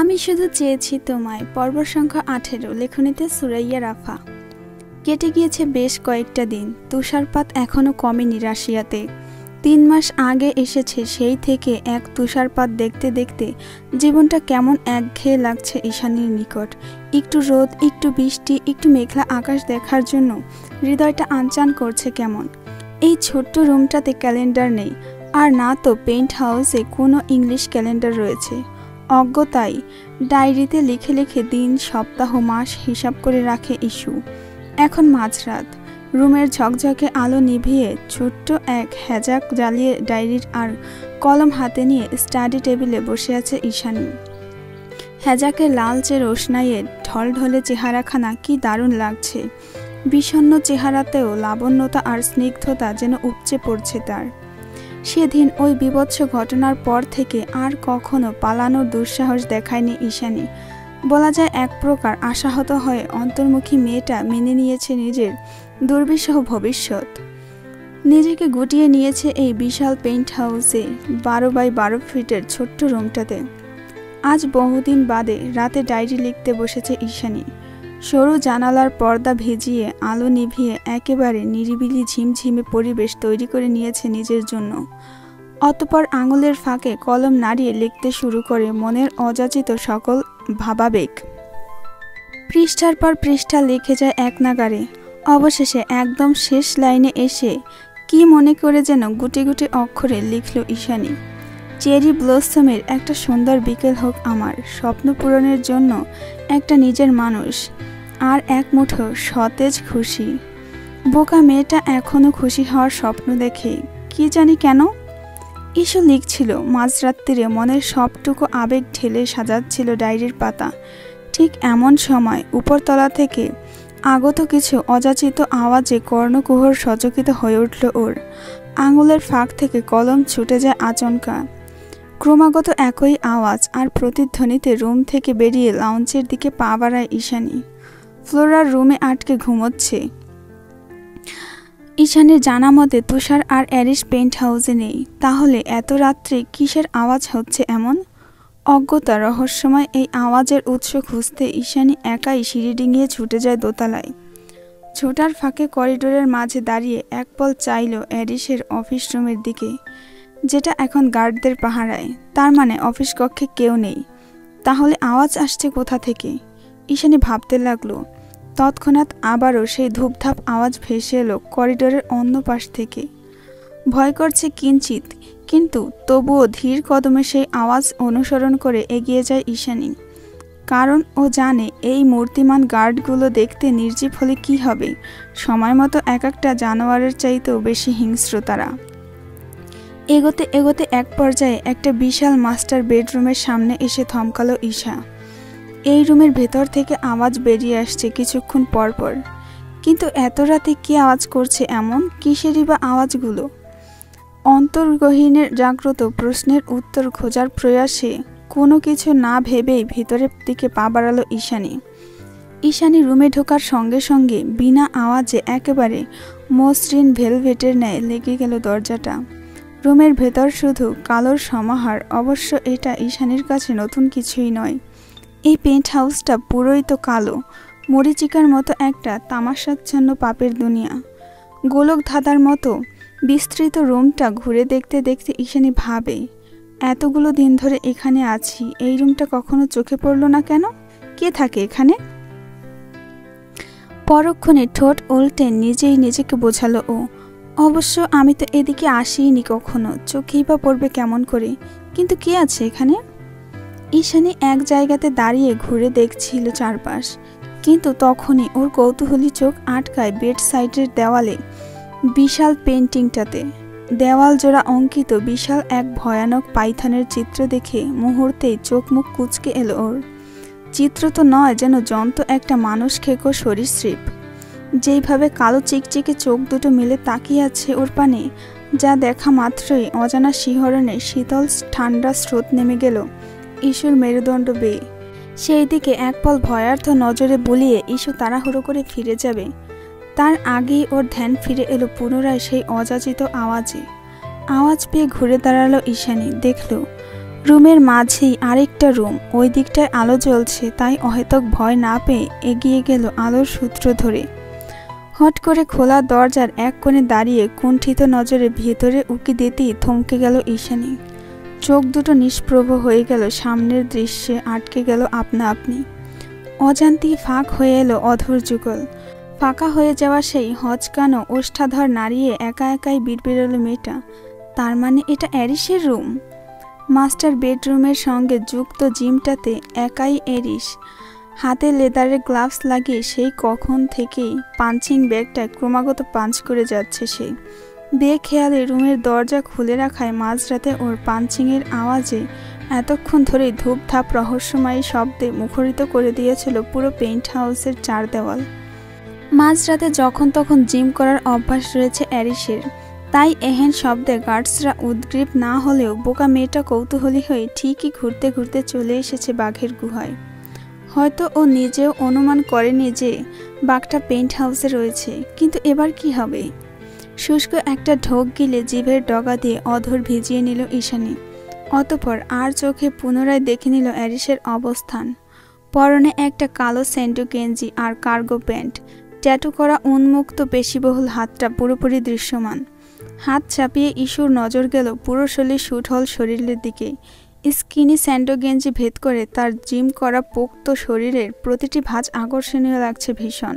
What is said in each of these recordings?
আমি শুধু চেয়েছি তোমায়। পর্ব সংখ্যা 18, লেখনীতে সুরাইয়া রাফা। কেটে গিয়েছে বেশ কয়েকটা দিন। তুষারপাত এখনো কমেনি রাশিয়াতে। 3 মাস আগে এসেছে, সেই থেকে এক তুষারপাত দেখতে দেখতে জীবনটা কেমন একঘেয়ে লাগছে ঈশানীর নিকট। একটু রোদ, একটু বৃষ্টি, একটু মেঘলা আকাশ দেখার জন্য হৃদয়টা আনচান করছে কেমন। এই ছোট্ট রুমটাতে ক্যালেন্ডার নেই, আর না তো পেন্ট হাউসে কোনো ইংলিশ ক্যালেন্ডার রয়েছে। অজ্ঞতাই ডায়েরিতে লিখে লিখে দিন, সপ্তাহ, মাস হিসাব করে রাখে ইস্যু। এখন মাঝরাত। রুমের ঝকঝকে আলো নিভিয়ে ছোট্ট এক হ্যাজাক জ্বালিয়ে ডায়েরির আর কলম হাতে নিয়ে স্টাডি টেবিলে বসে আছে ঈশানী। হ্যাজাকের লালচে রোশনাইয়ে ঢলঢলে চেহারাখানা কি দারুণ লাগছে। বিষণ্ণ চেহারাতেও লাবণ্যতা আর স্নিগ্ধতা যেন উপচে পড়ছে তার। সেদিন ওই বীভৎস ঘটনার পর থেকে আর কখনো পালানোর দুঃসাহস দেখায়নি ঈশানী। বলা যায় এক প্রকার আশাহত হয়ে অন্তর্মুখী মেয়েটা মেনে নিয়েছে নিজের দুর্বিষহ ভবিষ্যৎ। নিজেকে গুটিয়ে নিয়েছে এই বিশাল পেন্ট হাউসে 12x12 ফিটের ছোট্ট রুমটাতে। আজ বহুদিন বাদে রাতে ডায়েরি লিখতে বসেছে ঈশানী। সরু জানালার পর্দা ভিজিয়ে আলো নিভিয়ে একেবারে নিরিবিলি ঝিমঝিমে পরিবেশ তৈরি করে নিয়েছে নিজের জন্য। অতঃপর আঙুলের ফাঁকে কলম নাড়িয়ে লিখতে শুরু করে মনের অযাচিত সকল ভাবাবেগ। পৃষ্ঠার পর পৃষ্ঠা লিখে যায় এক নাগারে। অবশেষে একদম শেষ লাইনে এসে কি মনে করে যেন গুটি গুটি অক্ষরে লিখল ঈশানী। চেরি ব্লসমের একটা সুন্দর বিকেল হোক আমার, স্বপ্ন পূরণের জন্য একটা নিজের মানুষ, আর এক মুঠো সতেজ খুশি। বোকা মেয়েটা এখনো খুশি হওয়ার স্বপ্ন দেখে, কি জানি কেন। ইস্যু লিখছিল মাঝরাত্রিরে, মনের সবটুকু আবেগ ঢেলে সাজাচ্ছিল ডায়েরির পাতা। ঠিক এমন সময় উপরতলা থেকে আগত কিছু অযাচিত আওয়াজে কর্ণকুহর সচকিত হয়ে উঠল ওর। আঙুলের ফাঁক থেকে কলম ছুটে যায় আচমকা। ক্রমাগত একই আওয়াজ আর প্রতিধ্বনিতে রুম থেকে বেরিয়ে লাউঞ্জের দিকে পা বাড়ায় ঈশানী। ফ্লোরার রুমে আটকে ঘুমোচ্ছে। ঈশানীর জানা মতে তুষার আর অ্যারিস পেন্ট হাউসে নেই। তাহলে এত রাত্রে কিসের আওয়াজ হচ্ছে এমন? অজ্ঞতা রহস্যময় এই আওয়াজের উৎস খুঁজতে ঈশানী একাই সিঁড়ি ডিঙিয়ে ছুটে যায় দোতলায়। ছোটার ফাঁকে করিডোরের মাঝে দাঁড়িয়ে এক পল চাইল অ্যারিসের অফিস রুমের দিকে, যেটা এখন গার্ডদের পাহারায়। তার মানে অফিস কক্ষে কেউ নেই। তাহলে আওয়াজ আসছে কোথা থেকে? ঈশানী ভাবতে লাগলো। তৎক্ষণাৎ আবারও সেই ধূপধাপ আওয়াজ ভেসে এলো করিডোরের অন্য পাশ থেকে। ভয় করছে কিঞ্চিত, কিন্তু তবুও ধীর কদমে সেই আওয়াজ অনুসরণ করে এগিয়ে যায় ঈশানী। কারণ ও জানে এই মূর্তিমান গার্ডগুলো দেখতে নির্জীব হলে কী হবে, সময় মতো এক একটা জানোয়ারের চাইতেও বেশি হিংস্র তারা। এগোতে এগোতে এক পর্যায়ে একটা বিশাল মাস্টার বেডরুমের সামনে এসে থমকালো ঈশা। এই রুমের ভেতর থেকে আওয়াজ বেরিয়ে আসছে কিছুক্ষণ পরপর, কিন্তু এত রাতে কি আওয়াজ করছে এমন? কিসেরই বা আওয়াজগুলো? অন্তর্গহীনের জাগ্রত প্রশ্নের উত্তর খোঁজার প্রয়াসে কোনো কিছু না ভেবেই ভেতরের দিকে পা বাড়ালো ঈশানী রুমে ঢোকার সঙ্গে সঙ্গে বিনা আওয়াজে একেবারে মসৃণ ভেলভেটের ন্যায় লেগে গেল দরজাটা। রুমের ভেতর শুধু কালোর সমাহার। অবশ্য এটা ঈশানীর কাছে নতুন কিছুই নয়। এই পেন্ট হাউসটা পুরোই তো কালো, মরিচিকার মতো একটা তামাশাচ্ছন্ন পাপের দুনিয়া। গোলক ধাঁধার মতো বিস্তৃত রুমটা ঘুরে দেখতে দেখতে ঈশানী ভাবে, এতগুলো দিন ধরে এখানে আছি, এই রুমটা কখনো চোখে পড়ল না কেন? কে থাকে এখানে? পরক্ষণে ঠোঁট উল্টে নিজেই নিজেকে বোঝালো ও, অবশ্য আমি তো এদিকে আসিনি কখনো, চোখেই বা পড়বে কেমন করে? কিন্তু কে আছে এখানে? ঈশানী এক জায়গাতে দাঁড়িয়ে ঘুরে দেখছিল চারপাশ, কিন্তু তখনই ওর কৌতূহলী চোখ আটকায় বেড সাইডের দেওয়ালে বিশাল পেন্টিংটাতে। দেওয়াল জোড়া অঙ্কিত বিশাল এক ভয়ানক পাইথনের চিত্র দেখে মুহূর্তেই চোখ মুখ কুঁচকে এলো ওর। চিত্র তো নয়, যেন জন্ত একটা মানুষ খেকো সরীসৃপ। যেইভাবে কালো চিকচিকে চোখ দুটো মিলে তাকিয়ে আছে ওর পানে, যা দেখা মাত্রই অজানা শিহরণে শীতল ঠান্ডা স্রোত নেমে গেল ইস্যুর মেরুদণ্ড বেয়ে। সেই দিকে এক পল ভয়ার্থ নজরে বুলিয়ে ইস্যু তাড়াহুড়ো করে ফিরে যাবে, তার আগেই ওর ধ্যান ফিরে এলো পুনরায় সেই অযাচিত আওয়াজে। আওয়াজ পেয়ে ঘুরে দাঁড়ালো ঈশানী। দেখল রুমের মাঝেই আরেকটা রুম, ওই দিকটায় আলো জ্বলছে, তাই অহেতুক ভয় না পেয়ে এগিয়ে গেল আলোর সূত্র ধরে। হট করে খোলা দরজার এক কোণে দাঁড়িয়ে কুণ্ঠিত নজরে ভেতরে উকি দিতেই থমকে গেল ঈশানী। চোখ দুটো নিষ্প্রভ হয়ে গেল, সামনের দৃশ্যে আটকে গেল আপনা আপনি। অজান্তেই ফাঁক হয়ে এলো অধর যুগল। ফাঁকা হয়ে যাওয়া সেই হচকানো ওষ্ঠাধর নাড়িয়ে একা একাই বিড়বিড়ালো মেয়েটা। তার মানে এটা অ্যারিসের রুম। মাস্টার বেডরুমের সঙ্গে যুক্ত জিমটাতে একাই অ্যারিস। হাতে লেদারের গ্লাভস লাগিয়ে সেই কখন থেকেই পাঞ্চিং ব্যাগটা ক্রমাগত পাঞ্চ করে যাচ্ছে সে। বেখেয়ালে রুমের দরজা খুলে রাখায় মাঝরাতে ওর পাঞ্চিংয়ের আওয়াজে এতক্ষণ ধরেই ধূপধাপ রহস্যময়ী শব্দে মুখরিত করে দিয়েছিল পুরো পেইন্ট হাউসের চার দেওয়াল। মাঝরাতে যখন তখন জিম করার অভ্যাস রয়েছে অ্যারিসের, তাই এহেন শব্দে গার্ডসরা উদ্গ্রীব না হলেও বোকা মেয়েটা কৌতূহলী হয়ে ঠিকই ঘুরতে ঘুরতে চলে এসেছে বাঘের গুহায়। হয়তো ও নিজেও অনুমান করেনি যে বাঘটা পেইন্ট হাউসে রয়েছে, কিন্তু এবার কি হবে? শুষ্ক একটা ঢোক গিলে জিভের ডগা দিয়ে অধর ভিজিয়ে নিল ঈশানী। অতঃপর আর চোখে পুনরায় দেখে নিল অ্যারিসের অবস্থান। পরনে একটা কালো স্যান্ডো গেঞ্জি আর কার্গো প্যান্ট, ট্যাটু করা উন্মুক্ত পেশিবহুল হাতটা পুরোপুরি দৃশ্যমান। হাত চাপিয়ে ইস্যুর নজর গেল পুরো শরীর সুঠল শরীরের দিকে। স্কিনি স্যান্ডো গেঞ্জি ভেদ করে তার জিম করা পোক্ত শরীরের প্রতিটি ভাঁজ আকর্ষণীয় লাগছে ভীষণ।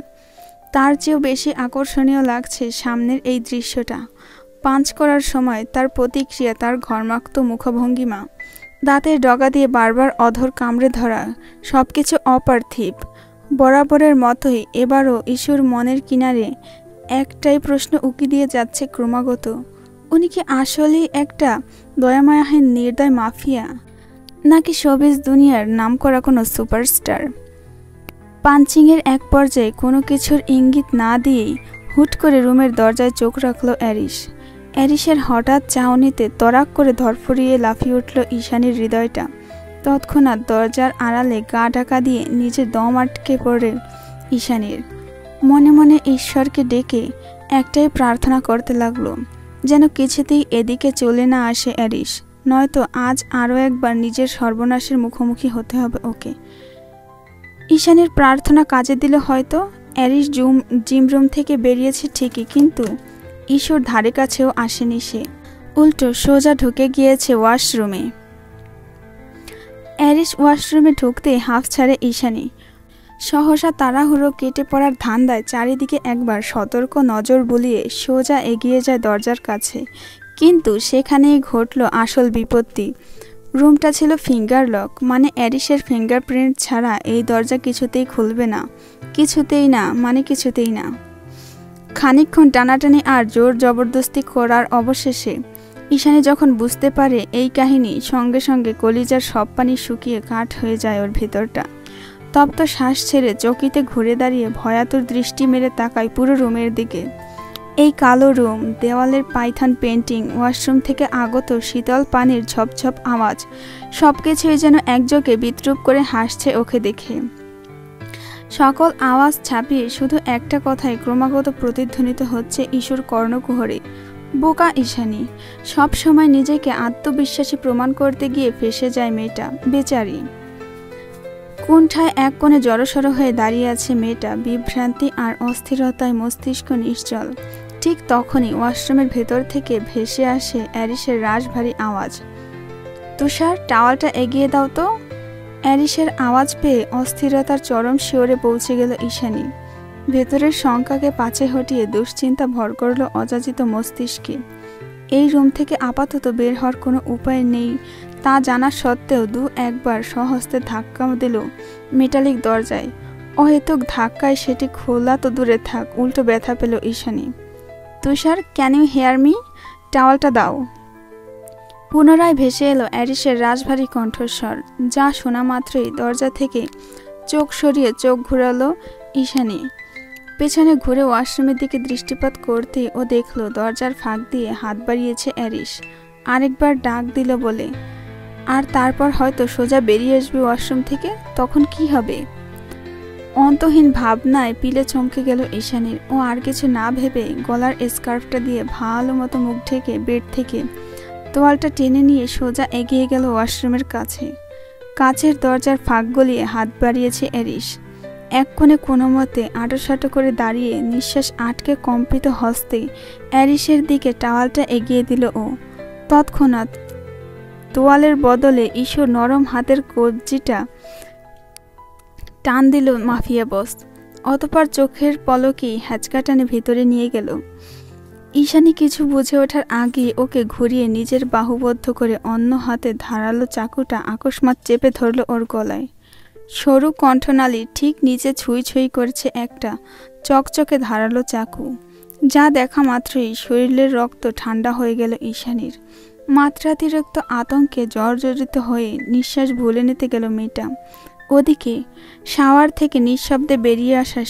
তার চেয়েও বেশি আকর্ষণীয় লাগছে সামনের এই দৃশ্যটা। পাঞ্চ করার সময় তার প্রতিক্রিয়া, তার ঘর্মাক্ত মুখভঙ্গিমা, দাঁতের ডগা দিয়ে বারবার অধর কামড়ে ধরা, সবকিছু অপার্থিব। বরাবরের মতোই এবারও ইস্যুর মনের কিনারে একটাই প্রশ্ন উকি দিয়ে যাচ্ছে ক্রমাগত, উনি কি আসলেই একটা দয়ামায়াহীন নির্দয় মাফিয়া, নাকি শোবিজ দুনিয়ার নামকরা কোনো সুপারস্টার? পাঞ্চিংয়ের এক পর্যায়ে কোনো কিছুর ইঙ্গিত না দিয়েই হুট করে রুমের দরজায় চোখ রাখল অ্যারিস। অ্যারিসের হঠাৎ চাহনিতে তরাক করে ধরফরিয়ে লাফিয়ে উঠল ঈশানীর হৃদয়টা। তৎক্ষণাৎ দরজার আড়ালে গা ঢাকা দিয়ে নিজের দম আটকে পড়ে ঈশানীর। মনে মনে ঈশ্বরকে ডেকে একটাই প্রার্থনা করতে লাগলো, যেন কিছুতেই এদিকে চলে না আসে অ্যারিস, নয়তো আজ আরও একবার নিজের সর্বনাশের মুখোমুখি হতে হবে ওকে। ঈশানীর প্রার্থনা কাজে দিল হয়তো। অ্যারিস জিম রুম থেকে বেরিয়েছে ঠিকই, কিন্তু ঈশ্বর ধারে কাছেও আসেনি সে। উল্টো সোজা ঢুকে গিয়েছে ওয়াশরুমে। অ্যারিস ওয়াশরুমে ঢুকতে হাঁফ ছাড়ে ঈশানী। সহসা তাড়াহুড়ো কেটে পড়ার ধান্দায় চারিদিকে একবার সতর্ক নজর বুলিয়ে সোজা এগিয়ে যায় দরজার কাছে। কিন্তু সেখানেই ঘটল আসল বিপত্তি। রুমটা ছিল ফিঙ্গার লক, মানে অ্যারিসের ফিঙ্গারপ্রিন্ট ছাড়া এই দরজা কিছুতেই খুলবে না। কিছুতেই না মানে কিছুতেই না। খানিকক্ষণ টানাটানি আর জোর জবরদস্তি করার অবশেষে ঈশানী যখন বুঝতে পারে এই কাহিনী, সঙ্গে সঙ্গে কলিজার সব পানি শুকিয়ে কাঠ হয়ে যায় ওর ভেতরটা। তপ্ত শ্বাস ছেড়ে চকিতে ঘুরে দাঁড়িয়ে ভয়াতুর দৃষ্টি মেরে তাকায় পুরো রুমের দিকে। এই কালো রুম, দেওয়ালের পাইথন পেন্টিং, ওয়াশরুম থেকে আগত শীতল পানির ঝপঝপ আওয়াজ, সবকিছুই যেন একযোগে বিদ্রূপ করে হাসছে ওকে দেখে। সকল আওয়াজ ছাপিয়ে শুধু একটা কথাই ক্রমাগত প্রতিধ্বনিত হচ্ছে ঈশ্বর কর্ণকুহরে, বোকা ঈশানী। সব সময় নিজেকে আত্মবিশ্বাসী প্রমাণ করতে গিয়ে ফেসে যায় মেয়েটা, বেচারি। কুণ্ঠায় এক কোণে জড়সড় হয়ে দাঁড়িয়ে আছে মেয়েটা, বিভ্রান্তি আর অস্থিরতায় মস্তিষ্ক নিশ্চল। ঠিক তখনই ওয়াশরুমের ভেতর থেকে ভেসে আসে অ্যারিসের রাশভারী আওয়াজ, তুষার, টাওয়ালটা এগিয়ে দাও তো। অ্যারিসের আওয়াজ পেয়ে অস্থিরতার চরম শিওরে পৌঁছে গেল ঈশানী। ভেতরের শঙ্কাকে পাছে হটিয়ে দুশ্চিন্তা ভর করল অযাচিত মস্তিষ্কে। এই রুম থেকে আপাতত বের হওয়ার কোনো উপায় নেই তা জানা সত্ত্বেও একবার সহস্তে ধাক্কা দিল মেটালিক দরজায়। অহেতুক ধাক্কায় সেটি খোলা তো দূরে থাক, উল্টো ব্যথা পেল ঈশানী। তুষার, ক্যান ইউ হেয়ার মি? টাওয়ালটা দাও। পুনরায় ভেসে এলো অ্যারিসের রাশভারী কণ্ঠস্বর, যা শোনা মাত্রই দরজা থেকে চোখ সরিয়ে চোখ ঘুরালো ঈশানী। পেছনে ঘুরে ওয়াশরুমের দিকে দৃষ্টিপাত করতেই ও দেখল দরজার ফাঁক দিয়ে হাত বাড়িয়েছে অ্যারিস, আরেকবার ডাক দিল বলে। আর তারপর হয়তো সোজা বেরিয়ে আসবে ওয়াশরুম থেকে। তখন কি হবে? অন্তহীন ভাবনায় পিলে চমকে গেল ঈশানীর। ও আর কিছু না ভেবে গলার স্কার্ফটা দিয়ে ভালো মতো মুখ ঢেকে বেড থেকে তোয়ালটা টেনে নিয়ে সোজা এগিয়ে গেল ওয়াশরুমের কাছে। কাচের দরজার ফাঁক গলিয়ে হাত বাড়িয়েছে অ্যারিস। এক কোণে কোনো মতে আঁটোসাঁটো করে দাঁড়িয়ে নিঃশ্বাস আটকে কম্পিত হস্তে অ্যারিসের দিকে টাওয়ালটা এগিয়ে দিল ও। তৎক্ষণাৎ তোয়ালের বদলে ঈশ্বর নরম হাতের কবজিটা টান দিল মাফিয়া বস। অতঃপর চোখের পলকেই হ্যাচকা টানে ভিতরে নিয়ে গেল। ঈশানী কিছু বুঝে ওঠার আগে ওকে ঘুরিয়ে নিজের বাহুবদ্ধ করে অন্য হাতে ধারালো চাকুটা আকস্মাৎ চেপে ধরল ওর গলায়। সরু কণ্ঠনালী ঠিক নিচে ছুঁই ছুঁই করছে একটা চকচকে ধারালো চাকু, যা দেখা মাত্রই শরীরের রক্ত ঠান্ডা হয়ে গেল ঈশানীর। মাত্রাতিরিক্ত আতঙ্কে জর্জরিত হয়ে নিঃশ্বাস ভুলে নিতে গেল মেয়েটা। ওদিকে শাওয়ার থেকে নিঃশব্দে বেরিয়ে আসা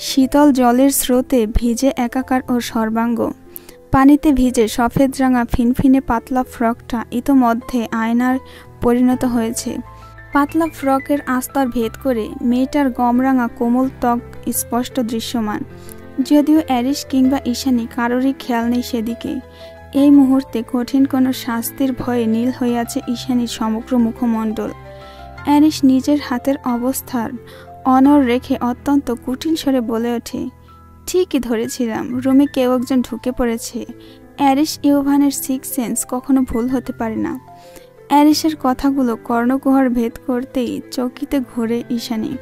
শীতল জলের স্রোতে ভিজে একাকার ওর সর্বাঙ্গ। পানিতে ভিজে সফেদ রাঙা ফিনফিনে পাতলা ফ্রকটা ইতোমধ্যে আয়নার পরিণত হয়েছে। পাতলা ফ্রকের আস্তর ভেদ করে মেয়েটার গমরাঙা কোমল ত্বক স্পষ্ট দৃশ্যমান, যদিও অ্যারিস কিংবা ঈশানী কারোরই খেয়াল নেই সেদিকে। এই মুহূর্তে কঠিন কোনো শাস্তির ভয়ে নীল হয়ে আছে ঈশানীর সমগ্র মুখমণ্ডল। অ্যারিস নিজের হাতের অবস্থার অনড় রেখে অত্যন্ত কুটিল স্বরে বলে ওঠে, ঠিকই ধরেছিলাম, রুমে কেউ একজন ঢুকে পড়েছে। অ্যারিস ইউভানের সিক্স সেন্স কখনো ভুল হতে পারে না। অ্যারিসের কথাগুলো কর্ণকুহর ভেদ করতেই চকিতে ঘোরে ঈশানী।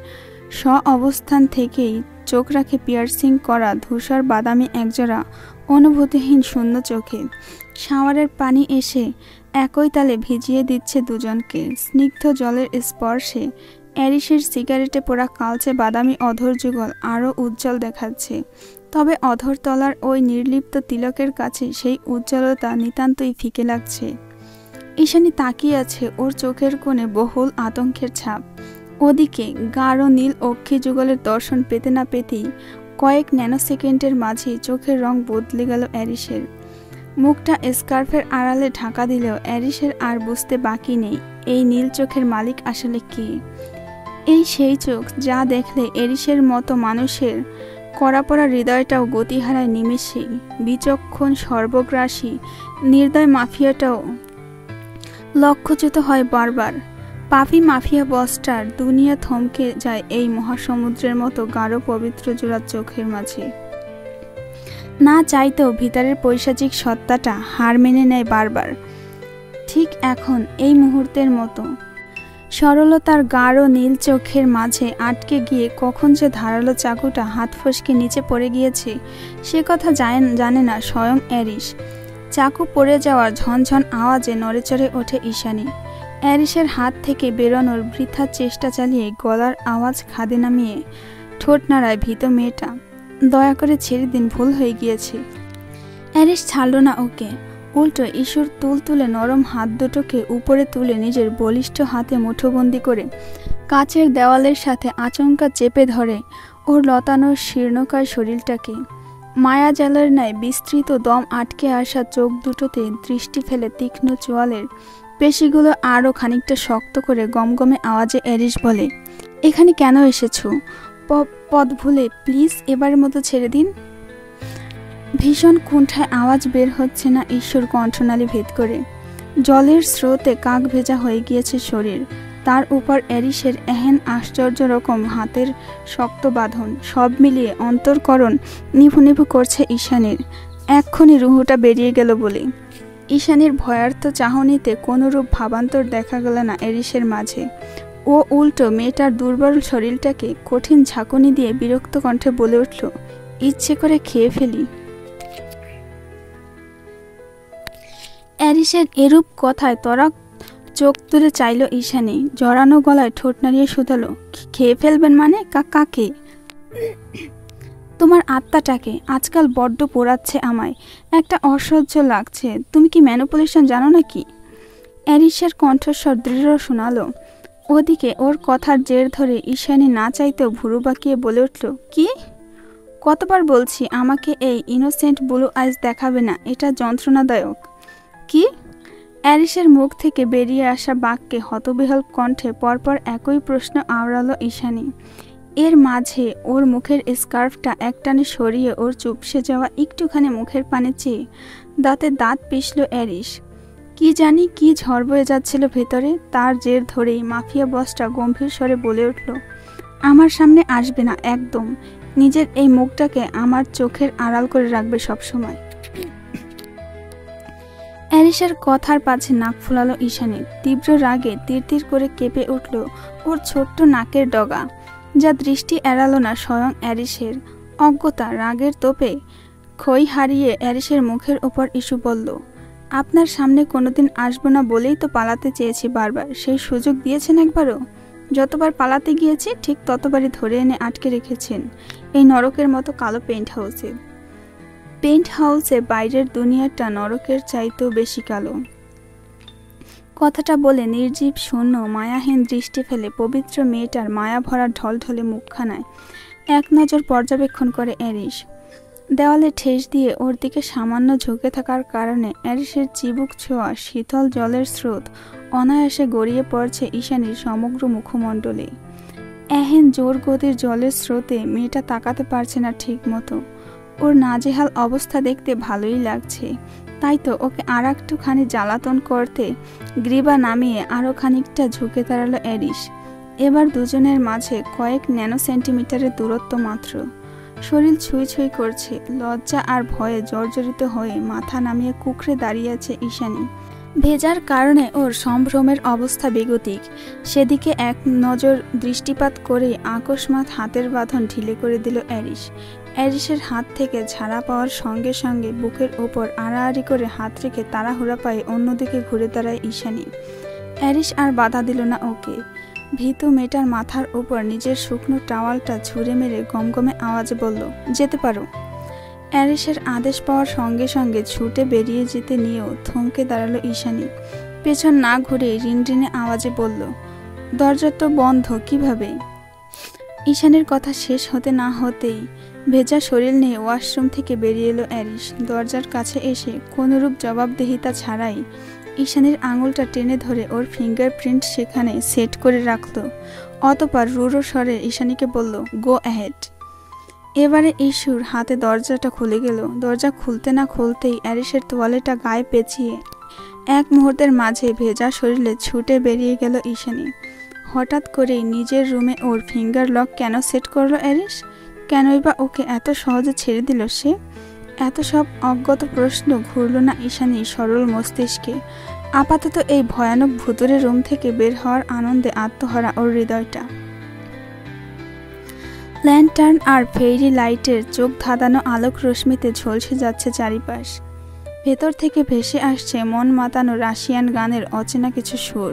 অবস্থান থেকেই চোখ রাখে পিয়ার্সিং করা ধূসর বাদামি একজোড়া অনুভূতিহীন শূন্য চোখে। শাওয়ারের পানি এসে একই তালে ভিজিয়ে দিচ্ছে দুজনকে। স্নিগ্ধ জলের স্পর্শে অ্যারিসের সিগারেটে পোড়া কালচে বাদামি অধর যুগল আরও উজ্জ্বল দেখাচ্ছে। তবে অধরতলার ওই নির্লিপ্ত তিলকের কাছে সেই উজ্জ্বলতা নিতান্তই ফিকে লাগছে। ঈশানী তাকিয়ে আছে, ওর চোখের কোণে বহুল আতঙ্কের ছাপ। ওদিকে গাঢ় নীল অক্ষি যুগলের দর্শন পেতে না পেতেই কয়েক ন্যানোসেকেন্ডের মাঝেই চোখের রং বদলে গেল অ্যারিসের। মুখটা স্কার্ফের আড়ালে ঢাকা দিলেও অ্যারিসের আর বুঝতে বাকি নেই এই নীল চোখের মালিক আসলে কে। এই সেই চোখ যা দেখলে অ্যারিসের মতো মানুষের কড়াপড়া হৃদয়টাও গতি হারায় নিমেষেই। বিচক্ষণ সর্বগ্রাসী নির্দয় মাফিয়াটাও লক্ষ্যচ্যুত হয় বারবার। পাপি মাফিয়া বসটার দুনিয়া থমকে যায় এই মহাসমুদ্রের মতো গাঢ় পবিত্র জোড়া চোখের মাঝে। না চাইতেও ভিতরের পৈশাচিক সত্তাটা হার মেনে নেয় বারবার। ঠিক এখন এই মুহূর্তের মতো সরলতার গাঢ় নীল চোখের মাঝে আটকে গিয়ে কখন যে ধারালো চাকুটা হাত ফসকে নিচে পড়ে গিয়েছে সে কথা জানে না স্বয়ং অ্যারিস। চাকু পড়ে যাওয়ার ঝনঝন আওয়াজে নড়েচড়ে ওঠে ঈশানী। অ্যারিসের হাত থেকে বেরোনোর বৃথা চেষ্টা চালিয়ে গলার আওয়াজ খাদে নামিয়ে ঠোঁট নাড়ায় ভীত মেয়েটা। দয়া করে ছেড়ে দিন, ভুল হয়ে গিয়েছে। অ্যারিস ছাড়ল না ওকে, উল্টো ঈশ্বর তুলে নরম হাত দুটোকে উপরে তুলে নিজের বলিষ্ঠ হাতে মুঠোবন্দি করে কাচের দেওয়ালের সাথে আচমকা চেপে ধরে ওর লতানোর শীর্ণকায় শরীরটাকে। মায়া জালের ন্যায় বিস্তৃত দম আটকে আসা চোখ দুটোতে দৃষ্টি ফেলে তীক্ষ্ণ চোয়ালের পেশিগুলো আরও খানিকটা শক্ত করে গমগমে আওয়াজে অ্যারিস বলে, এখানে কেন এসেছো? পথ ভুলে, প্লিজ এবারের মতো ছেড়ে দিন। ভীষণ কুণ্ঠায় আওয়াজ বের হচ্ছে না ঈশ্বর কণ্ঠনালী ভেদ করে। জলের স্রোতে কাক ভেজা হয়ে গিয়েছে শরীর, তার উপর অ্যারিসের এহেন আশ্চর্য রকম হাতের শক্ত বাঁধন, সব মিলিয়ে অন্তর্করণ নিভু নিভু করছে ঈশানীর। এক্ষুনি রুহুটা বেরিয়ে গেল বলে। ঈশানীর ভয়ার্থ চাহনিতে কোনোরূপ ভাবান্তর দেখা গেল না অ্যারিসের মাঝে। ও উল্টো মেয়েটার দুর্বল শরীরটাকে কঠিন ঝাঁকুনি দিয়ে বিরক্ত কণ্ঠে বলে উঠল, ইচ্ছে করে খেয়ে ফেলি। অ্যারিসের এরূপ কথায় তরাক চোখ তুলে চাইল ঈশানী। জড়ানো গলায় ঠোঁট নাড়িয়ে শুধালো, খেয়ে ফেলবেন মানে? কাকে? তোমার আত্মাটাকে। আজকাল বড্ড পোড়াচ্ছে আমায়, একটা অসহ্য লাগছে। তুমি কি ম্যানিপুলেশন জানো নাকি? অ্যারিসের কণ্ঠস্বর দৃঢ় শোনালো। ওদিকে ওর কথার জের ধরে ঈশানী না চাইতেও ভুরু বাঁকিয়ে বলে উঠল, কি? কতবার বলছি আমাকে এই ইনোসেন্ট ব্লু আইস দেখাবে না, এটা যন্ত্রণাদায়ক। কি? অ্যারিসের মুখ থেকে বেরিয়ে আসা বাক্যে হতবিহ্বল কণ্ঠে পরপর একই প্রশ্ন আওড়ালো ঈশানী। এর মাঝে ওর মুখের স্কার্ফটা একটানে সরিয়ে ওর চুপসে যাওয়া একটুখানি মুখের পানে চেয়ে দাঁতে দাঁত পিষল অ্যারিস। কি জানি কি ঝড় বয়ে যাচ্ছিল ভেতরে, তার জের ধরেই মাফিয়া বসটা গম্ভীর স্বরে বলে উঠল, আমার সামনে আসবে না একদম। নিজের এই মুখটাকে আমার চোখের আড়াল করে রাখবে সবসময়। অ্যারিসের কথার পাছে নাক ফুলালো ঈশানী। তীব্র রাগে তিরতির করে কেঁপে উঠল ওর ছোট্ট নাকের ডগা, যা দৃষ্টি এড়ালো না স্বয়ং অ্যারিসের। অজ্ঞতা রাগের তোপে খই হারিয়ে অ্যারিসের মুখের ওপর ইস্যু বলল, আপনার সামনে কোনোদিন আসবো না বলেই তো পালাতে চেয়েছি বারবার। সেই সুযোগ দিয়েছেন একবারও? যতবার পালাতে গিয়েছি ঠিক ততবারই ধরে এনে আটকে রেখেছেন এই নরকের মতো কালো পেন্ট হাউসে বাইরের দুনিয়াটা নরকের চাইতেও বেশি কালো। কথাটা বলে নির্জীব শূন্য মায়াহীন দৃষ্টি ফেলে পবিত্র মেয়েটার মায়া ভরা ঢলঢলে মুখখানায় এক নজর পর্যবেক্ষণ করে অ্যারিস। দেওয়ালে ঠেস দিয়ে ওর দিকে সামান্য ঝুঁকে থাকার কারণে অ্যারিসের চিবুক ছোঁয়া শীতল জলের স্রোত অনায়াসে গড়িয়ে পড়ছে ঈশানীর সমগ্র মুখমণ্ডলে। এহেন জোর গতির জলের স্রোতে মেয়েটা তাকাতে পারছে না ঠিক মতো। ওর নাজেহাল অবস্থা দেখতে ভালোই লাগছে, তাই তো ওকে আর একটুখানি জ্বালাতন করতে গ্রীবা নামিয়ে আরও খানিকটা ঝুঁকে দাঁড়ালো অ্যারিস। এবার দুজনের মাঝে কয়েক ন্যানো সেন্টিমিটারের দূরত্ব মাত্র। শরীর ছুঁই ছুঁই করছে, লজ্জা আর ভয়ে জর্জরিত হয়ে মাথা নামিয়ে কুঁকড়ে দাঁড়িয়ে আছে ঈশানী। ভেজার কারণে ওর সম্ভ্রমের অবস্থা বেগতিক। সেদিকে এক নজর দৃষ্টিপাত করে আকস্মাৎ হাতের বাঁধন ঢিলে করে দিল অ্যারিস। অ্যারিসের হাত থেকে ঝাড়া পাওয়ার সঙ্গে সঙ্গে বুকের ওপর আড়াআড়ি করে হাত রেখে তাড়াহুড়া পায়ে অন্যদিকে ঘুরে দাঁড়ায় ঈশানী। অ্যারিস আর বাধা দিল না ওকে। ভীতু মেয়েটার মাথার ওপর নিজের শুকনো টাওয়ালটা ছুঁড়ে মেরে গমগমে আওয়াজে বলল, যেতে পারো। অ্যারিসের আদেশ পাওয়ার সঙ্গে সঙ্গে ছুটে বেরিয়ে যেতে নিয়েও থমকে দাঁড়ালো ঈশানী। পেছন না ঘুরে রিনরিনে আওয়াজে বলল, দরজা তো বন্ধ, কিভাবে? ঈশানীর কথা শেষ হতে না হতেই ভেজা শরীর নিয়ে ওয়াশরুম থেকে বেরিয়ে এলো অ্যারিস। দরজার কাছে এসে কোনোরূপ জবাবদিহিতা ছাড়াই ঈশানীর আঙুলটা টেনে ধরে ওর ফিঙ্গারপ্রিন্ট সেখানে সেট করে রাখল। অতঃপর রুড়ো স্বরে ঈশানীকে বলল, গো অ্যাহেড। এবারে ইস্যুর হাতে দরজাটা খুলে গেল। দরজা খুলতে না খুলতেই অ্যারিসের তোয়ালেটা গায়ে পেঁচিয়ে এক মুহূর্তের মাঝে ভেজা শরীরে ছুটে বেরিয়ে গেল ঈশানী। হঠাৎ করেই নিজের রুমে ওর ফিঙ্গার লক কেন সেট করলো অ্যারিস? কেনই বা ওকে এত সহজে ছেড়ে দিল সে? এত সব অজ্ঞাত প্রশ্ন ঘুরল না ঈশানীর সরল মস্তিষ্কে। আপাতত এই ভয়ানক ভুতুরে রুম থেকে বের হওয়ার আনন্দে আত্মহারা ওর হৃদয়টা। ল্যান্টার্ন আর ফেরি লাইটের চোখ ধাঁধানো আলোক রশ্মিতে ঝলসে যাচ্ছে চারিপাশ। ভেতর থেকে ভেসে আসছে মন মাতানো রাশিয়ান গানের অচেনা কিছু সুর।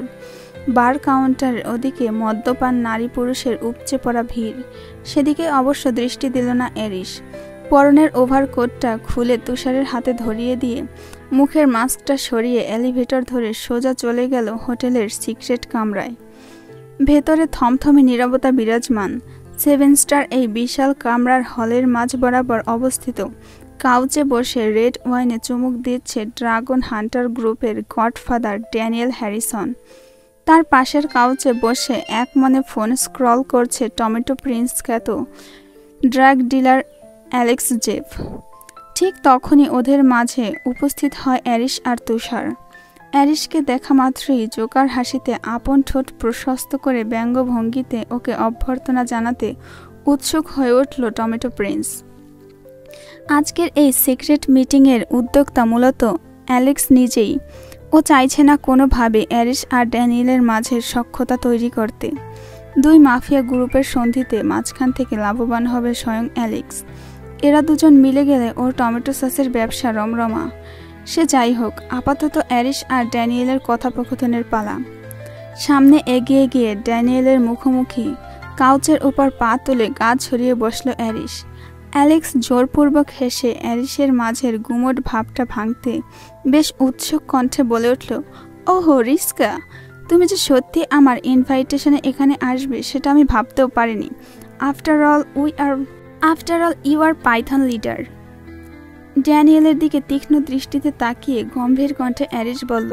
বার কাউন্টারের ওদিকে মদ্যপান নারী পুরুষের উপচে পড়া ভিড়। সেদিকে অবশ্য দৃষ্টি দিল না অ্যারিস। পরনের ওভারকোটটা খুলে তুষারের হাতে ধরিয়ে দিয়ে মুখের মাস্কটা সরিয়ে এলিভেটর ধরে সোজা চলে গেল হোটেলের সিক্রেট কামরায়। ভেতরে থমথমে নীরবতা বিরাজমান। 7 স্টার এই বিশাল কামরার হলের মাঝ বরাবর অবস্থিত কাউচে বসে রেড ওয়াইনে চুমুক দিচ্ছে ড্রাগন হান্টার গ্রুপের গডফাদার ড্যানিয়েল হ্যারিসন। তার পাশের কাউচে বসে এক মনে ফোন স্ক্রল করছে টমেটো প্রিন্স খ্যাত ড্রাগ ডিলার অ্যালেক্স জেফ। ঠিক তখনই ওদের মাঝে উপস্থিত হয় অ্যারিস আর তুষার। অ্যারিসকে দেখা মাত্রই জোকার হাসিতে আপন ঠোঁট প্রশস্ত করে ব্যঙ্গভঙ্গিতে ওকে অভ্যর্থনা জানাতে উৎসুক হয়ে উঠল টমেটো প্রিন্স। আজকের এই সিক্রেট মিটিংয়ের উদ্যোক্তা মূলত অ্যালেক্স নিজেই। ও চাইছে না কোনোভাবে অ্যারিস আর ড্যানিয়েলের মাঝের সখ্যতা তৈরি করতে। দুই মাফিয়া গ্রুপের সন্ধিতে মাঝখান থেকে লাভবান হবে স্বয়ং অ্যালেক্স। এরা দুজন মিলে গেলে ওর টমেটো সসের ব্যবসা রমরমা। সে যাই হোক, আপাতত অ্যারিস আর ড্যানিয়েলের কথোপকথনের পালা। সামনে এগিয়ে গিয়ে ড্যানিয়েলের মুখোমুখি কাউচের উপর পা তুলে গা ছড়িয়ে বসল অ্যারিস। অ্যালেক্স জোরপূর্বক হেসে অ্যারিসের মাঝের গুমোট ভাবটা ভাঙতে বেশ উৎসুক কণ্ঠে বলে উঠল, ওহো রিস্কা, তুমি যে সত্যি আমার ইনভাইটেশনে এখানে আসবে সেটা আমি ভাবতেও পারিনি। After all you are Python leader. ড্যানিয়েলের দিকে তীক্ষ্ণ দৃষ্টিতে তাকিয়ে গম্ভীর কণ্ঠে অ্যারিস বলল,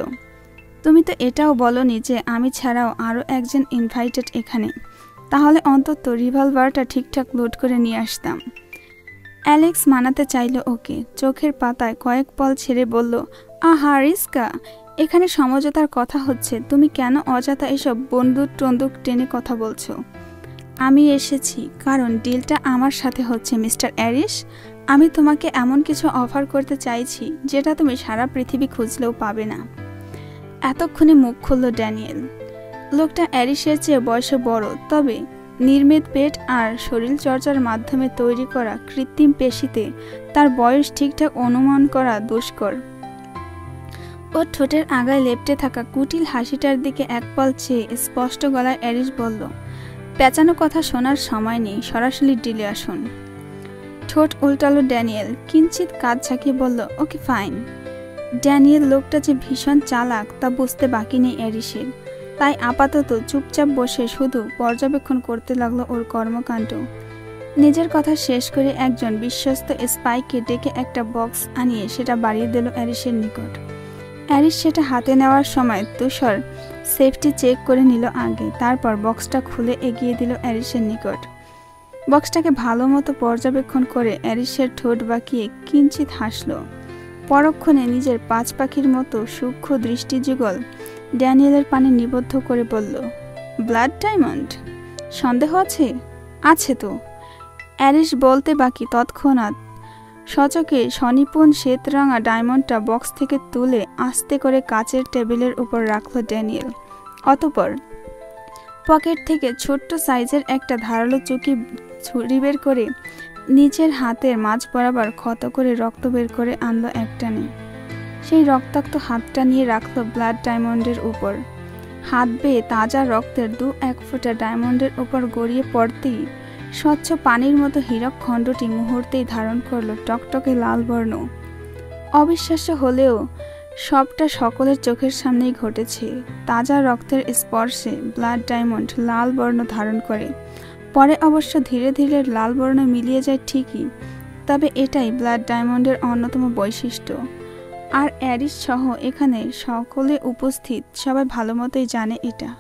তুমি তো এটাও বলনি যে আমি ছাড়াও আরও একজন ইনভাইটেড এখানে। তাহলে অন্তত রিভলভারটা ঠিকঠাক লোড করে নিয়ে আসতাম। অ্যালেক্স মানাতে চাইল ওকে, চোখের পাতায় কয়েক পল ছেড়ে বলল, আহা রিস্কা, এখানে সমঝোতার কথা হচ্ছে, তুমি কেন অযথা এসব বন্দুক টন্দুক টেনে কথা বলছো? আমি এসেছি কারণ ডিলটা আমার সাথে হচ্ছে মিস্টার অ্যারিস। আমি তোমাকে এমন কিছু অফার করতে চাইছি যেটা তুমি সারা পৃথিবী খুঁজলেও পাবে না। এতক্ষণে মুখ খুলল ড্যানিয়েল। লোকটা অ্যারিসের চেয়ে বয়সে বড়, তবে নির্মিত পেট আর শরীরচর্চার মাধ্যমে তৈরি করা কৃত্রিম পেশিতে তার বয়স ঠিকঠাক অনুমান করা দুষ্কর। ওর ঠোঁটের আগায় লেপ্টে থাকা কুটিল হাসিটার দিকে এক পল চেয়ে স্পষ্ট গলায় অ্যারিস বলল, পেঁচানো কথা শোনার সময় নেই, সরাসরি ডিলে আসুন। ঠোঁট উল্টালো ড্যানিয়েল, কিঞ্চিত কাজ ঝাঁকিয়ে বলল, ওকে ফাইন। ড্যানিয়েল লোকটা যে ভীষণ চালাক তা বুঝতে বাকি নেই অ্যারিসের, তাই আপাতত চুপচাপ বসে শুধু পর্যবেক্ষণ করতে লাগলো ওর কর্মকাণ্ড। নিজের কথা শেষ করে একজন বিশ্বস্ত স্পাইকে ডেকে একটা বক্স আনিয়ে সেটা বাড়িয়ে দিল অ্যারিসের নিকট। অ্যারিস সেটা হাতে নেওয়ার সময় তুষার সেফটি চেক করে নিল আগে, তারপর বক্সটা খুলে এগিয়ে দিল অ্যারিসের নিকট। বক্সটাকে ভালো মতো পর্যবেক্ষণ করে অ্যারিসের ঠোঁট বাঁকিয়ে কিঞ্চিত হাসল। পরক্ষণে নিজের পাঁচ পাখির মতো সূক্ষ্ম দৃষ্টিযুগল ড্যানিয়েলের পানে নিবদ্ধ করে বলল, ব্লাড ডায়মন্ড? সন্দেহ আছে? আছে তো। অ্যারিস বলতে বাকি তৎক্ষণাৎ সচকে স্বনিপুণ শ্বেতরাঙা ডায়মন্ডটা বক্স থেকে তুলে আস্তে করে কাচের টেবিলের উপর রাখল ড্যানিয়েল। অতঃপর পকেট থেকে ছোট্ট সাইজের একটা ধারালো ছুরি বের করে নিচের হাতের মাঝ বরাবর ক্ষত করে রক্ত বের করে আনলো একটানে। সেই রক্তাক্ত হাতটা নিয়ে রাখলো ব্লাড ডায়মন্ডের উপর। হাত বেয়ে তাজা রক্তের 2-1 ফোঁটা ডায়মন্ডের উপর গড়িয়ে পড়তেই স্বচ্ছ পানির মতো হীরক খণ্ডটি মুহূর্তেই ধারণ করল টকটকে লাল বর্ণ। অবিশ্বাস্য হলেও সবটা সকলের চোখের সামনেই ঘটেছে। তাজা রক্তের স্পর্শে ব্লাড ডায়মন্ড লাল বর্ণ ধারণ করে, পরে অবশ্য ধীরে ধীরে লাল বর্ণ মিলিয়ে যায় ঠিকই, তবে এটাই ব্লাড ডায়মন্ডের অন্যতম বৈশিষ্ট্য। আর অ্যারিস সহ এখানে সকলে উপস্থিত সবাই ভালো মতোই জানে এটা।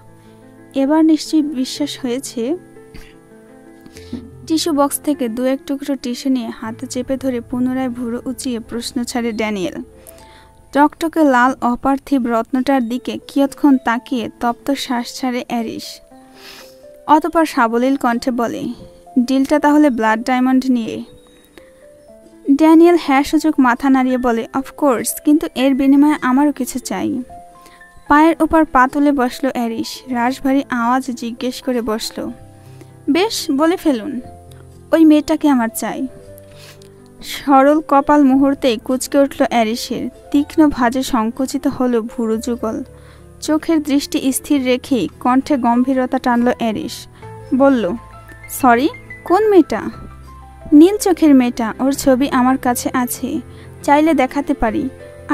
এবার নিশ্চয়ই বিশ্বাস হয়েছে। টিস্যু বক্স থেকে 2-1 টুকরো টিস্যু নিয়ে হাতে চেপে ধরে পুনরায় ভুরু উঁচিয়ে প্রশ্ন ছাড়ে ড্যানিয়েল। টকটকে লাল অপার্থিব রত্নটার দিকে কিয়ৎক্ষণ তাকিয়ে তপ্ত শ্বাস ছাড়ে অ্যারিস। অতঃপর সাবলীল কণ্ঠে বলে, ডিলটা তাহলে ব্লাড ডায়মন্ড নিয়ে? ড্যানিয়েল হ্যাঁ সূচক মাথা নাড়িয়ে বলে, অফকোর্স, কিন্তু এর বিনিময়ে আমারও কিছু চাই। পায়ের ওপর পা তুলে বসলো অ্যারিস, রাশভারী আওয়াজ জিজ্ঞেস করে বসল, বেশ, বলে ফেলুন। ওই মেয়েটাকে আমার চাই। সরল কপাল মুহূর্তেই কুঁচকে উঠল অ্যারিসের, তীক্ষ্ণ ভাঁজে সংকুচিত হলো ভুরু যুগল। চোখের দৃষ্টি স্থির রেখেই কণ্ঠে গম্ভীরতা টানল অ্যারিস, বলল, সরি, কোন মেয়েটা? নীল চোখের মেয়েটা, ওর ছবি আমার কাছে আছে, চাইলে দেখাতে পারি।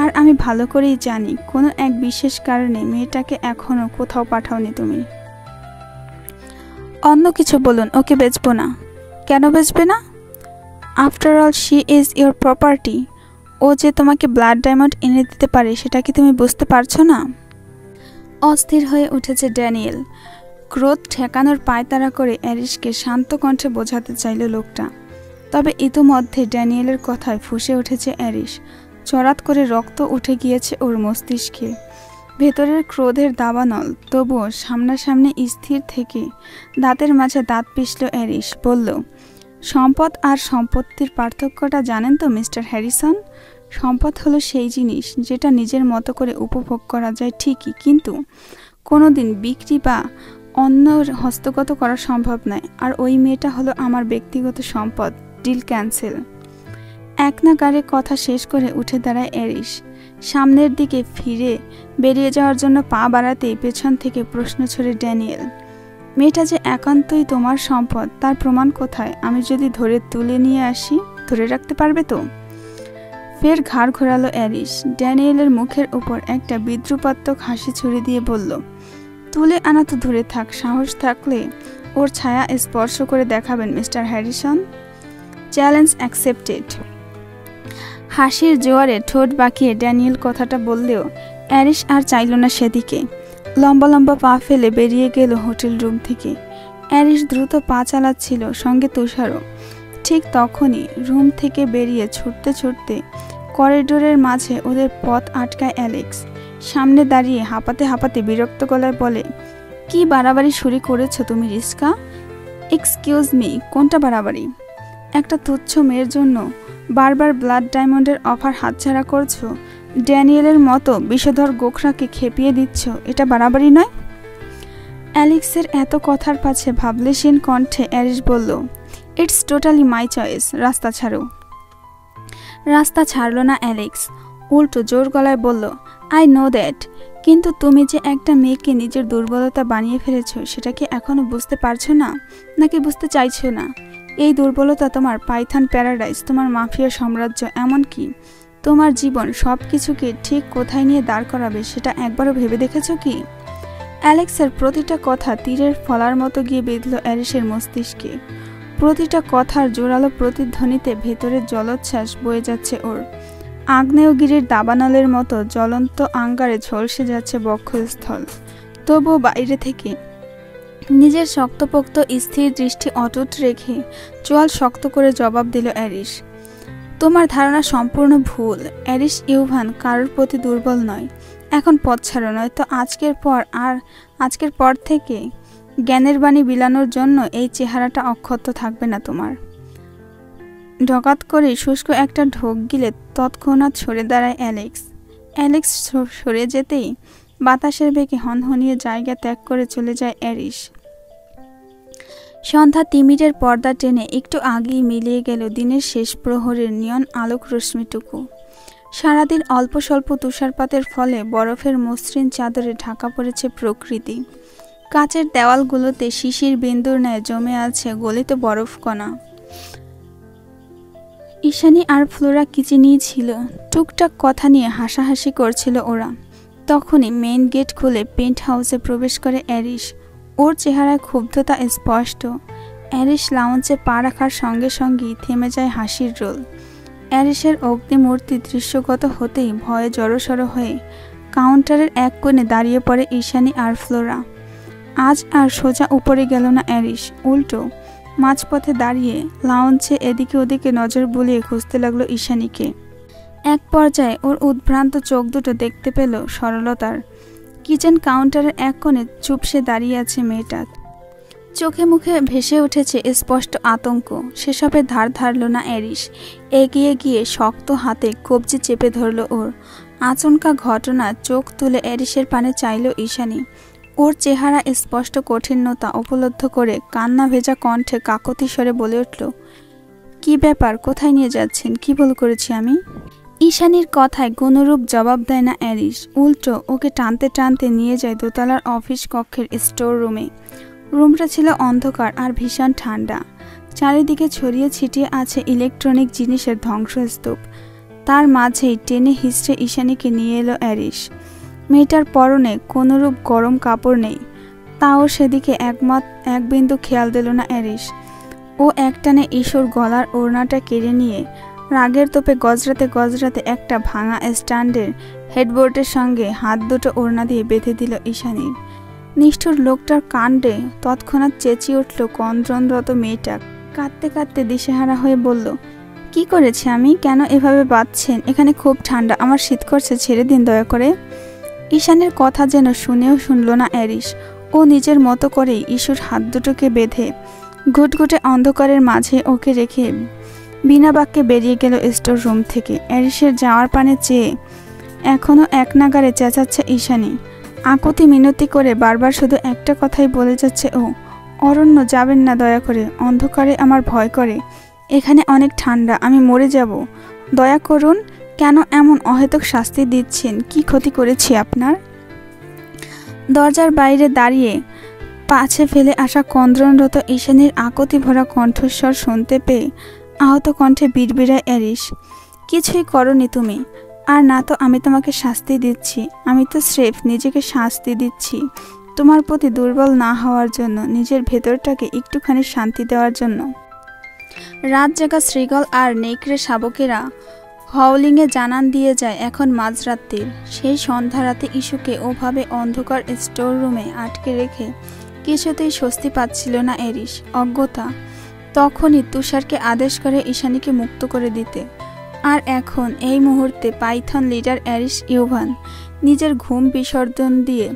আর আমি ভালো করেই জানি কোনো এক বিশেষ কারণে মেয়েটাকে এখনো কোথাও পাঠাওনি তুমি। অন্য কিছু বলুন, ওকে বেচবো না। কেন বেচবে না? After all she is your property. ও যে তোমাকে ব্লাড ডায়মন্ড এনে দিতে পারে সেটা কি তুমি বুঝতে পারছো না? অস্থির হয়ে উঠেছে ড্যানিয়েল। ক্রোধ ঠেকানোর পায়তারা করে অ্যারিসকে শান্ত কণ্ঠে বোঝাতে চাইল লোকটা। তবে ইতোমধ্যে ড্যানিয়েলের কথায় ফুঁসে উঠেছে অ্যারিস। চড়াত করে রক্ত উঠে গিয়েছে ওর মস্তিষ্কে। ভেতরের ক্রোধের দাবানল, তবুও সামনাসামনি স্থির থেকে দাঁতের মাঝে দাঁত পিষল অ্যারিস, বলল, সম্পদ আর সম্পত্তির পার্থক্যটা জানেন তো মিস্টার হ্যারিসন? সম্পদ হলো সেই জিনিস যেটা নিজের মতো করে উপভোগ করা যায় ঠিকই, কিন্তু কোনোদিন বিক্রি বা অন্যর হস্তগত করা সম্ভব নয়। আর ওই মেয়েটা হলো আমার ব্যক্তিগত সম্পদ। Deal cancel. এক নাগাড়ে কথা শেষ করে উঠে দাঁড়ায় অ্যারিস। সামনের দিকে ফিরে বেরিয়ে যাওয়ার জন্য পা বাড়াতেই পেছন থেকে প্রশ্ন ছড়ে ড্যানিয়েল, মেয়েটা যে একান্তই তোমার সম্পদ তার প্রমাণ কোথায়? আমি যদি ধরে তুলে নিয়ে আসি, ধরে রাখতে পারবে তো? ফের ঘাড় ঘোরালো অ্যারিস। ড্যানিয়েলের মুখের উপর একটা বিদ্রুপাত্মক হাসি ছড়িয়ে দিয়ে বলল, তুলে আনা তো ধরে থাক, সাহস থাকলে ওর ছায়া স্পর্শ করে দেখাবেন মিস্টার হ্যারিসন। Challenge accepted. হাসির জোয়ারে ঠোঁট বাঁকিয়ে ড্যানিয়েল কথাটা বললেও অ্যারিস আর চাইল না সেদিকে। লম্বা লম্বা পা ফেলে বেরিয়ে গেল হোটেল রুম থেকে। অ্যারিস দ্রুত পা চালাচ্ছিল, সঙ্গে তুষারও। ঠিক তখনই রুম থেকে বেরিয়ে ছুটতে ছুটতে করিডোরের মাঝে ওদের পথ আটকায় অ্যালেক্স। সামনে দাঁড়িয়ে হাঁপাতে হাঁপাতে বিরক্ত গলায় বলে, কি বাড়াবাড়ি শুরু করেছো তুমি রিস্কা? এক্সকিউজ মি, কোনটা বাড়াবাড়ি? একটা তুচ্ছ মেয়ের জন্য বারবার ব্লাড ডায়মন্ডের অফার হাতছাড়া করছো, ড্যানিয়েলের মতো বিষধর গোখরাকে খেপিয়ে দিচ্ছ, এটা বাড়াবাড়ি নয়? অ্যালেক্সের এত কথার পাছে ভাবলেশীন কণ্ঠে অ্যারিস বলল, ইটস টোটালি মাই চয়েস, রাস্তা ছাড়ো। রাস্তা ছাড়ল না অ্যালেক্স, উল্টো জোর গলায় বলল, আই নো দ্যাট, কিন্তু তুমি যে একটা মেয়েকে নিজের দুর্বলতা বানিয়ে ফেলেছ সেটা কি এখনো বুঝতে পারছো না, নাকি বুঝতে চাইছো না? এই দুর্বলতা তোমার পাইথন প্যারাডাইস, তোমার মাফিয়া সাম্রাজ্য, এমনকি তোমার জীবন, সব কিছুকে ঠিক কোথায় নিয়ে দাঁড় করাবে সেটা একবারও ভেবে দেখেছো কি? অ্যালেক্সের প্রতিটা কথা তীরের ফলার মতো গিয়ে বিঁধল অ্যারিসের মস্তিষ্কে। প্রতিটা কথার জোরালো প্রতিধ্বনিতে ভেতরের জলোচ্ছ্বাস বয়ে যাচ্ছে ওর। আগ্নেয়গিরির দাবানলের মতো জ্বলন্ত আঙ্গারে ঝলসে যাচ্ছে বক্ষস্থল। তবুও বাইরে থেকে নিজের শক্তপোক্ত স্থির দৃষ্টি অটুট রেখে চোয়াল শক্ত করে জবাব দিল অ্যারিস, তোমার ধারণা সম্পূর্ণ ভুল। অ্যারিস ইউভান কারোর প্রতি দুর্বল নয়। এখন পথ ছাড়ো, নয়তো আজকের পর থেকে জ্ঞানের বাণী বিলানোর জন্য এই চেহারাটা অক্ষত থাকবে না তোমার। ঢকাত করে শুষ্ক একটা ঢোক গিলে তৎক্ষণাৎ সরে দাঁড়ায় অ্যালেক্স। অ্যালেক্স সরে যেতেই বাতাসের বেগে হনহনিয়ে জায়গা ত্যাগ করে চলে যায় অ্যারিস। সন্ধ্যা তিমিরের পর্দা টেনে একটু আগেই মিলিয়ে গেল দিনের শেষ প্রহরের নিয়ন আলোক রশ্মিটুকু। সারাদিন অল্প স্বল্প তুষারপাতের ফলে বরফের মসৃণ চাদরে ঢাকা পড়েছে প্রকৃতি। কাচের দেওয়ালগুলোতে শিশির বিন্দুর ন্যায় জমে আছে গলিত বরফকণা। ঈশানী আর ফ্লোরা কিচেনেই ছিল, টুকটাক কথা নিয়ে হাসাহাসি করছিল ওরা। তখনই মেইন গেট খুলে পেন্ট হাউসে প্রবেশ করে অ্যারিস। ওর চেহারায় ক্ষুব্ধতা স্পষ্ট। অ্যারিস লাউঞ্জে পা রাখার সঙ্গে সঙ্গেই থেমে যায় হাসির রোল। অ্যারিসের অগ্নিমূর্তি দৃশ্যগত হতেই ভয়ে জড়সড় হয়ে কাউন্টারের এক কোণে দাঁড়িয়ে পড়ে ঈশানী আর ফ্লোরা। আজ আর সোজা উপরে গেল না অ্যারিস, উল্টো মাঝপথে দাঁড়িয়ে লাউঞ্জে এদিকে ওদিকে নজর বুলিয়ে খুঁজতে লাগলো ঈশানীকে। এক পর্যায়ে ওর উদ্ভ্রান্ত চোখ দুটো দেখতে পেল সরলতার। কিচেন কাউন্টারের এক কোণে চুপসে দাঁড়িয়ে আছে মেয়েটা। চোখে মুখে ভেসে উঠেছে স্পষ্ট আতঙ্ক। সেসবের ধার ধারল না অ্যারিস। এগিয়ে গিয়ে শক্ত হাতে কবজি চেপে ধরল ওর। আচমকা ঘটনা চোখ তুলে অ্যারিসের পানে চাইল ঈশানী। ওর চেহারা স্পষ্ট কঠিনতা উপলব্ধ করে কান্না ভেজা কণ্ঠে কাকতি স্বরে বলে উঠল, কি ব্যাপার, কোথায় নিয়ে যাচ্ছেন, কি ভুল করেছি আমি? ঈশানীর কথায় কোনরূপ জবাব দেয় না অ্যারিস, উল্টো ওকে টানতে টানতে নিয়ে যায় দোতলার অফিস কক্ষের স্টোর রুমে। রুমটা ছিল অন্ধকার আর ভীষণ ঠান্ডা। চারিদিকে ছড়িয়ে ছিটিয়ে আছে ইলেকট্রনিক জিনিসের ধ্বংসস্তূপ। তার মাঝেই টেনে হিঁচড়ে ঈশানীকে নিয়ে এলো অ্যারিস। মেয়েটার পরনে কোনরূপ গরম কাপড় নেই, তাও সেদিকে এক বিন্দু খেয়াল দিল না অ্যারিস। ও একটানে ঈশোর গলার ওড়নাটা কেড়ে নিয়ে রাগের তোপে গজরাতে গজরাতে একটা ভাঙা স্ট্যান্ডের হেডবোর্ডের সঙ্গে হাত দুটো ওড়না দিয়ে বেঁধে দিল ঈশানীর। নিষ্ঠুর লোকটার কাণ্ডে তৎক্ষণাৎ চেঁচিয়ে উঠল কন্দ্রনরত মেয়েটা। কাঁদতে কাঁদতে দিশেহারা হয়ে বলল, কি করেছি আমি, কেন এভাবে বাঁধছেন? এখানে খুব ঠান্ডা, আমার শীত করছে, ছেড়ে দিন দয়া করে। ঈশানের কথা যেন শুনেও শুনল না অ্যারিস। ও নিজের মতো করেই ঈশুর হাত দুটোকে বেঁধে ঘুটঘুটে অন্ধকারের মাঝে ওকে রেখে বিনা বাক্যে বেরিয়ে গেল স্টোর রুম থেকে। অ্যারিসের যাওয়ার পানে চেয়ে এখনও এক নাগারে চেঁচাচ্ছে ঈশানী। আকুতি মিনতি করে বারবার শুধু একটা কথাই বলে যাচ্ছে ও, অরণ্য যাবেন না দয়া করে, অন্ধকারে আমার ভয় করে, এখানে অনেক ঠান্ডা, আমি মরে যাব, দয়া করুন। কেন এমন অহেতুক শাস্তি দিচ্ছেন? কি ক্ষতি করেছি আপনার? দরজার বাইরে দাঁড়িয়ে পাছে ফেলে আসা কন্দ্রনরত ঈশানীর আকুতি ভরা কণ্ঠস্বর শুনতে পেয়ে আহত কণ্ঠে বিড়বিড়ায় অ্যারিস, কিছুই করনি তুমি, আর না তো আমি তোমাকে শাস্তি দিচ্ছি, আমি তো স্রেফ নিজেকে শাস্তি দিচ্ছি তোমার প্রতি দুর্বল না হওয়ার জন্য, নিজের ভেতরটাকে একটুখানি শান্তি দেওয়ার জন্য। রাত জাগা শ্রীগল আর নেকড়ে শাবকেরা হাউলিংয়ে জানান দিয়ে যায় এখন মাঝরাত্রির। সেই সন্ধ্যা রাতে ইস্যুকে ওভাবে অন্ধকার স্টোর রুমে আটকে রেখে কিছুতেই স্বস্তি পাচ্ছিল না এরিস। অজ্ঞতা। তখনই তুষারকে আদেশ করে ঈশানীকে মুক্ত করে দিতে। আর এখন এই মুহূর্তে পাইথন লিডার এরিস ইউভান নিজের ঘুম বিসর্জন দিয়ে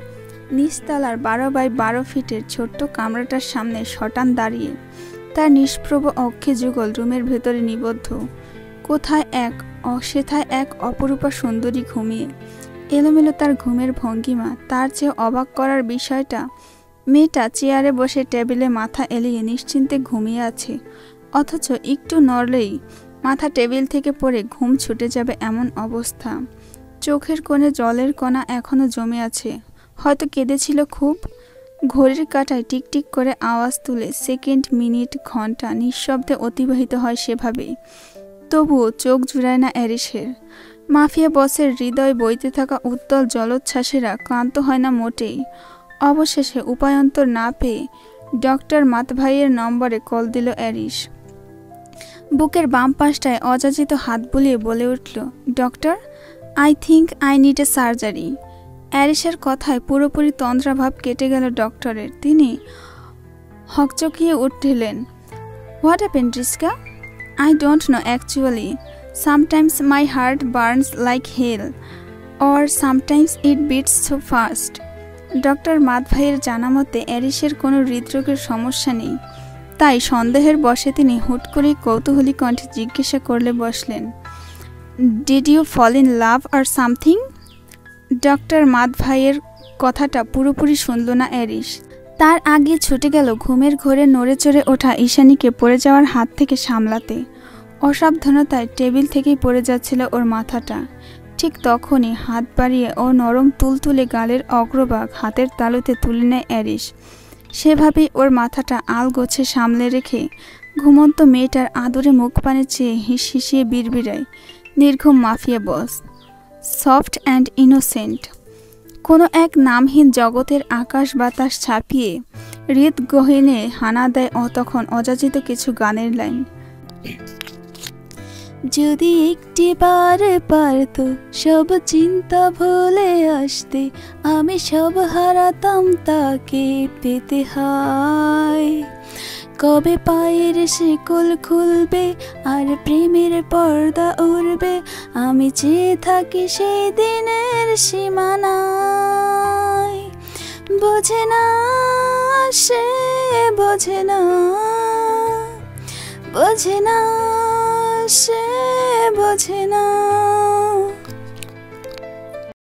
নিচতলার 12 বাই 12 ফিটের ছোট্ট কামরাটার সামনে শটান দাঁড়িয়ে, তার নিষ্প্রভ অক্ষে যুগল রুমের ভেতরে নিবদ্ধ। সেথায় এক অপরূপা সুন্দরী ঘুমিয়ে। এলোমেলো তার ঘুমের ভঙ্গিমা। তার চেয়ে অবাক করার বিষয়টা, মেয়েটা চেয়ারে বসে টেবিলে মাথা এলিয়ে নিশ্চিন্তে ঘুমিয়ে আছে, অথচ একটু নড়লেই মাথা টেবিল থেকে পড়ে ঘুম ছুটে যাবে এমন অবস্থা। চোখের কোণে জলের কণা এখনো জমে আছে, হয়তো কেঁদেছিল খুব। ঘড়ির কাঁটায় টিকটিক করে আওয়াজ তুলে সেকেন্ড, মিনিট, ঘন্টা নিঃশব্দে অতিবাহিত হয় সেভাবেই। তবুও চোখ জুড়ায় না এরিসের। মাফিয়া বসের হৃদয় বইতে থাকা উত্তল জলোচ্ছ্বাসেরা ক্লান্ত হয় না মোটেই। অবশেষে উপায়ন্তর না পেয়ে ডক্টর মাতভাইয়ের নম্বরে কল দিল এরিস। বুকের বাম পাশটায় অযাচিত হাত বুলিয়ে বলে উঠল, doctor, I think I need a surgery. এরিসের কথায় পুরোপুরি তন্দ্রাভাব কেটে গেল ডক্টরের। তিনি হকচকিয়ে উঠলেন। What happened Riska? I don't know actually. Sometimes my heart burns like hell, or sometimes it beats so fast. Doctor মাতভাইয়ের জানা মতে এরিসের কোনো হৃদরোগের সমস্যা নেই। তাই সন্দেহের বশে তিনি হুট করেই কৌতূহলী কণ্ঠে জিজ্ঞাসা করলে বসলেন, did you fall in love or something? Doctor মাতভাইয়ের কথাটা পুরোপুরি শুনল না এরিস। তার আগে ছুটে গেল ঘুমের ঘোরে নড়ে চড়ে ওঠা ঈশানীকে পড়ে যাওয়ার হাত থেকে সামলাতে। অসাবধানতায় টেবিল থেকেই পড়ে যাচ্ছিল ওর মাথাটা। ঠিক তখনই হাত বাড়িয়ে ও নরম তুলতুলে গালের অগ্রভাগ হাতের তালুতে তুলে নেয় এরিস। সেভাবেই ওর মাথাটা আলগোছে সামলে রেখে ঘুমন্ত মেয়েটার আদরে মুখ পানে চেয়ে হিসিয়ে বিড়বিড়ায়, নির্ঘুম mafia boss, soft and innocent. কোনো এক নামহীন জগতের আকাশ বাতাস ছাপিয়ে হৃদগহীনে হানা দেয় তখন অযাচিত কিছু গানের লাইন। যদি একটি বার পারতো সব চিন্তা ভুলে আসতে, আমি সব হারাতাম তাকে পেতে হয়। কবে পায়ের শিকল খুলবে আর প্রেমের পর্দা উড়বে, আমি চেয়ে থাকি সেই দিনের সীমানায়। বোঝে না সে, বোঝে না, বোঝে না সে, বোঝে না।